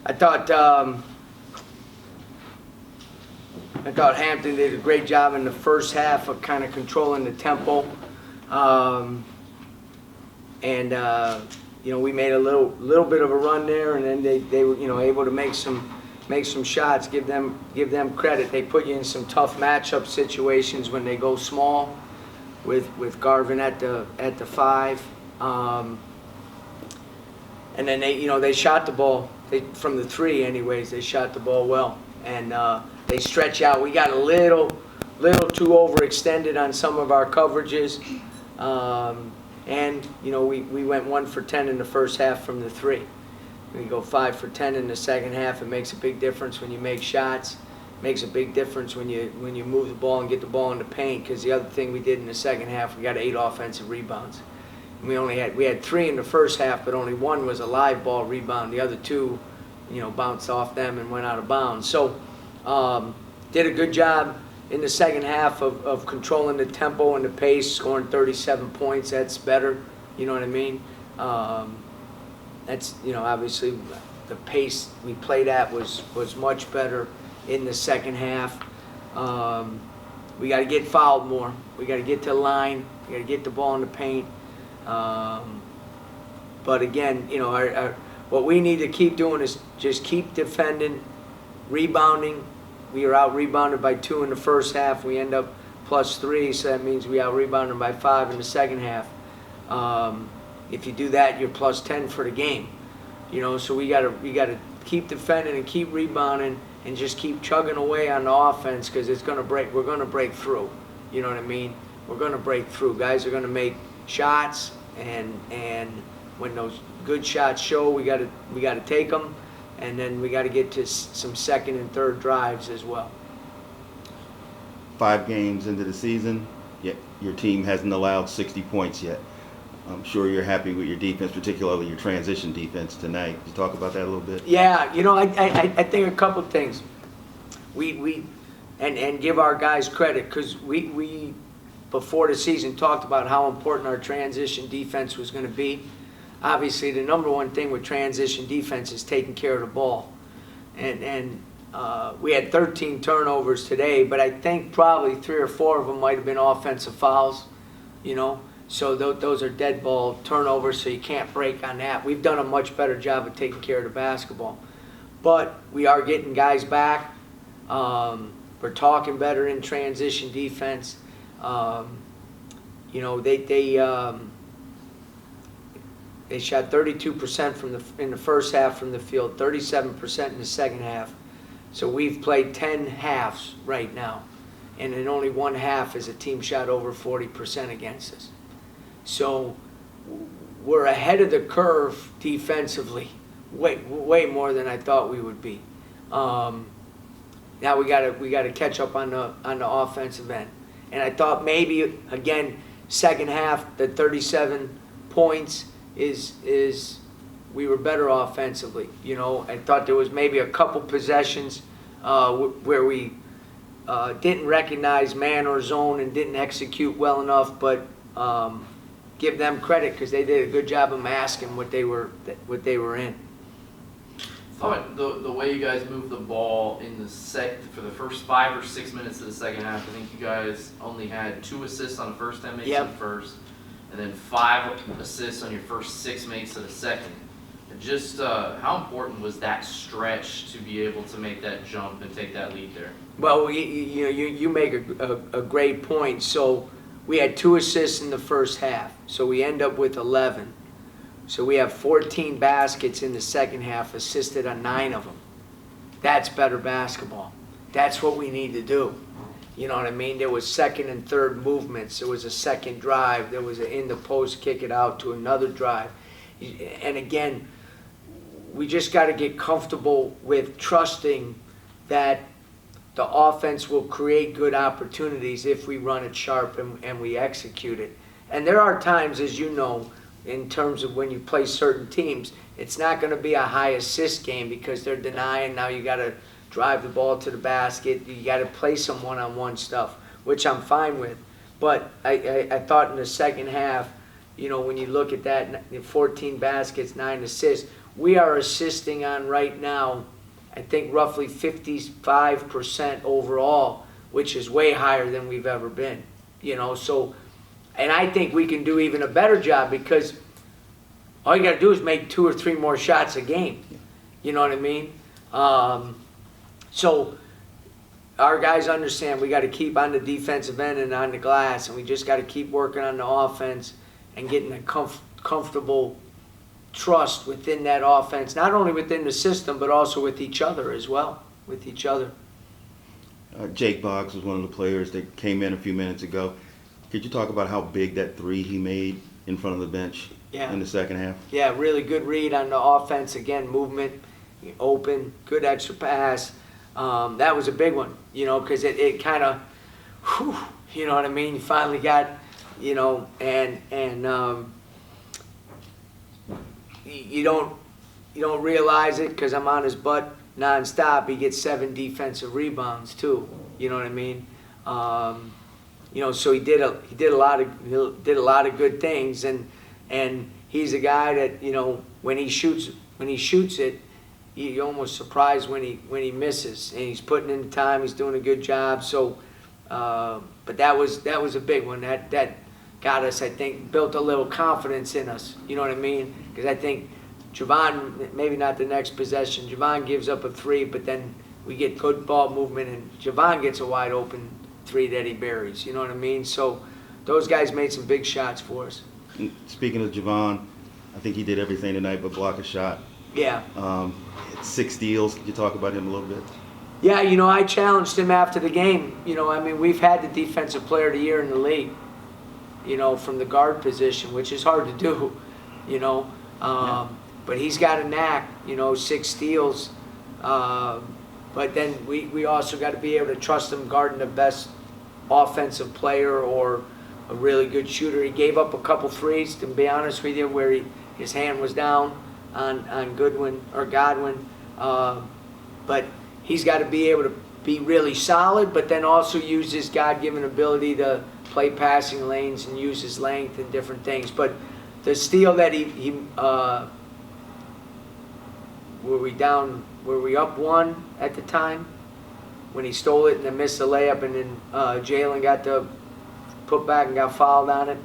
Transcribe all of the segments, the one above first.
I thought Hampton did a great job in the first half of kind of controlling the tempo, you know, we made a little bit of a run there, and then they were, you know, able to make some shots. Give them credit. They put you in some tough matchup situations when they go small, with Garvin at the 5, and then they shot the ball. From the 3 anyways, they shot the ball well, and they stretch out. We got a little too overextended on some of our coverages, and you know, we went 1 for 10 in the first half from the 3. We go 5 for 10 in the second half. It makes a big difference when you make shots. It makes a big difference when you move the ball and get the ball in the paint. Because the other thing we did in the second half, we got 8 offensive rebounds. We had 3 in the first half, but only 1 was a live ball rebound. The other 2, you know, bounced off them and went out of bounds. So did a good job in the second half of controlling the tempo and the pace, scoring 37 points. That's better, you know what I mean? That's, you know, obviously the pace we played at was much better in the second half. We got to get fouled more. We got to get to the line. We got to get the ball in the paint. But again, you know, what we need to keep doing is just keep defending, rebounding. We were out rebounded by 2 in the first half. We end up +3, so that means we out rebounded by 5 in the second half. If you do that, you're +10 for the game. You know, so we gotta keep defending and keep rebounding and just keep chugging away on the offense, because it's gonna break. We're gonna break through. You know what I mean? We're gonna break through. Guys are gonna make shots, and when those good shots show, we gotta take them, and then we gotta get to some second and third drives as well. 5 games into the season, yet your team hasn't allowed 60 points yet. I'm sure you're happy with your defense, particularly your transition defense tonight. Can you talk about that a little bit? Yeah, you know, I think a couple of things. We give our guys credit, because we before the season talked about how important our transition defense was going to be. Obviously, the number one thing with transition defense is taking care of the ball, and we had 13 turnovers today, but I think probably 3 or 4 of them might have been offensive fouls, you know. So those are dead ball turnovers, so you can't break on that. We've done a much better job of taking care of the basketball. But we are getting guys back. We're talking better in transition defense. You know, they shot 32% in the first half from the field, 37% in the second half. So we've played 10 halves right now, and in only one half has a team shot over 40% against us. So we're ahead of the curve defensively, way more than I thought we would be. Now we gotta catch up on the offensive end, and I thought maybe again second half the 37 points is we were better offensively. You know, I thought there was maybe a couple possessions where we didn't recognize man or zone and didn't execute well enough, but give them credit, because they did a good job of masking what they were in. Thought the way you guys moved the ball in the for the first 5 or 6 minutes of the second half, I think you guys only had 2 assists on the first 10 makes of the first, and then 5 assists on your first 6 makes of the second. And just how important was that stretch to be able to make that jump and take that lead there? Well, you make a great point. So we had 2 assists in the first half, so we end up with 11. So we have 14 baskets in the second half, assisted on 9 of them. That's better basketball. That's what we need to do. You know what I mean? There was second and third movements. There was a second drive. There was an in the post, kick it out to another drive. And again, we just got to get comfortable with trusting that the offense will create good opportunities if we run it sharp and we execute it. And there are times, as you know, in terms of when you play certain teams, it's not going to be a high assist game because they're denying. Now you got to drive the ball to the basket. You got to play some one-on-one stuff, which I'm fine with. But I thought in the second half, you know, when you look at that, 14 baskets, 9 assists, we are assisting on right now, I think roughly 55% overall, which is way higher than we've ever been. So, and I think we can do even a better job because all you got to do is make 2 or 3 more shots a game. You know what I mean? So our guys understand we got to keep on the defensive end and on the glass, and we just got to keep working on the offense and getting a comfortable trust within that offense, not only within the system, but also with each other as well, with each other. Jake Boggs was one of the players that came in a few minutes ago. Could you talk about how big that 3 he made in front of the bench in the second half? Yeah, really good read on the offense. Again, movement, open, good extra pass. That was a big one, because it kind of, you know what I mean? You finally got, and you don't realize it because I'm on his butt nonstop. He gets 7 defensive rebounds too. You know what I mean? So he did a lot of good things, and he's a guy that when he shoots it, you're almost surprised when he misses, and he's putting in the time. He's doing a good job. So, but that was a big one. That got us, I think, built a little confidence in us. You know what I mean? Because I think Javon, maybe not the next possession, Javon gives up a 3, but then we get good ball movement, and Javon gets a wide open 3 that he buries. You know what I mean? So those guys made some big shots for us. And speaking of Javon, I think he did everything tonight but block a shot. Yeah. 6 steals. Could you talk about him a little bit? Yeah, I challenged him after the game. We've had the defensive player of the year in the league, from the guard position, which is hard to do, But he's got a knack, 6 steals. But then we also got to be able to trust him guarding the best offensive player or a really good shooter. He gave up a couple threes, to be honest with you, where his hand was down on Godwin. But he's got to be able to be really solid, but then also use his God-given ability to play passing lanes and use his length and different things. But the steal that were we up 1 at the time when he stole it and then missed the layup, and then Jalen got the put back and got fouled on it.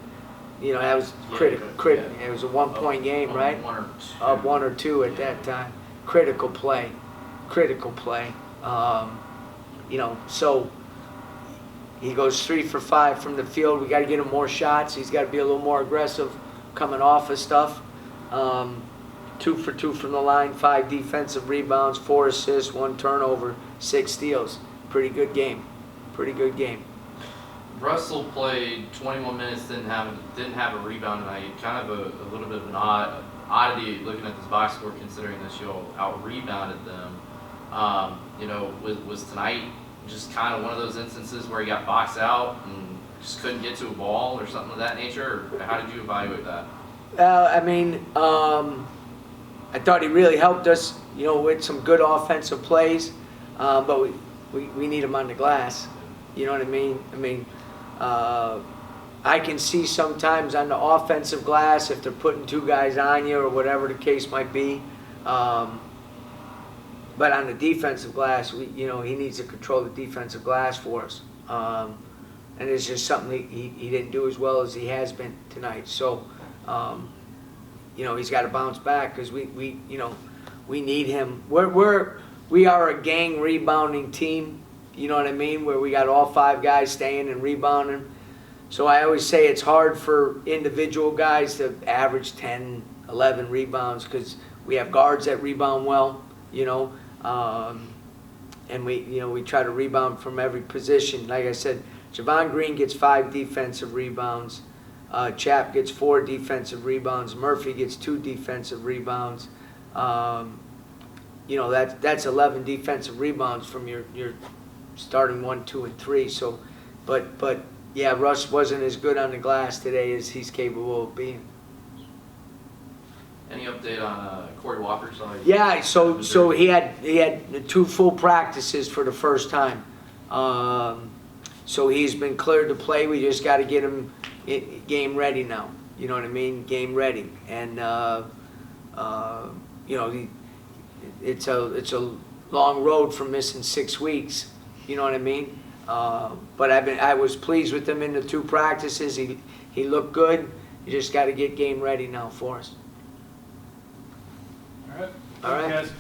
That was critical. It was a 1-point game, right? 1 or 2. Up 1 or 2 at that time. Critical play. So he goes 3 for 5 from the field. We got to get him more shots. He's got to be a little more aggressive coming off of stuff. 2 for 2 from the line, 5 defensive rebounds, 4 assists, 1 turnover, 6 steals. Pretty good game. Russell played 21 minutes, didn't have a rebound tonight. Kind of a little bit of an oddity looking at this box score, considering that you all out-rebounded them. Was tonight just kind of one of those instances where he got boxed out and just couldn't get to a ball or something of that nature? Or how did you evaluate that? I thought he really helped us, with some good offensive plays, but we need him on the glass. You know what I mean? I can see sometimes on the offensive glass if they're putting 2 guys on you or whatever the case might be. But on the defensive glass, he needs to control the defensive glass for us. And it's just something he didn't do as well as he has been tonight. So, he's got to bounce back because we need him. We are a gang rebounding team. You know what I mean? Where we got all 5 guys staying and rebounding. So I always say it's hard for individual guys to average 10, 11 rebounds because we have guards that rebound well, and we try to rebound from every position. Like I said, Javon Green gets 5 defensive rebounds. Chap gets 4 defensive rebounds. Murphy gets 2 defensive rebounds. That's 11 defensive rebounds from your starting 1, 2, and 3. So, but yeah, Russ wasn't as good on the glass today as he's capable of being. Any update on Corey Walker? Yeah, so he had 2 full practices for the first time. So he's been cleared to play. We just got to get him game ready now. You know what I mean? Game ready. And you know, it's a long road from missing 6 weeks. You know what I mean? But I was pleased with him in the 2 practices. He looked good. You just got to get game ready now for us. All right. All right. Guys.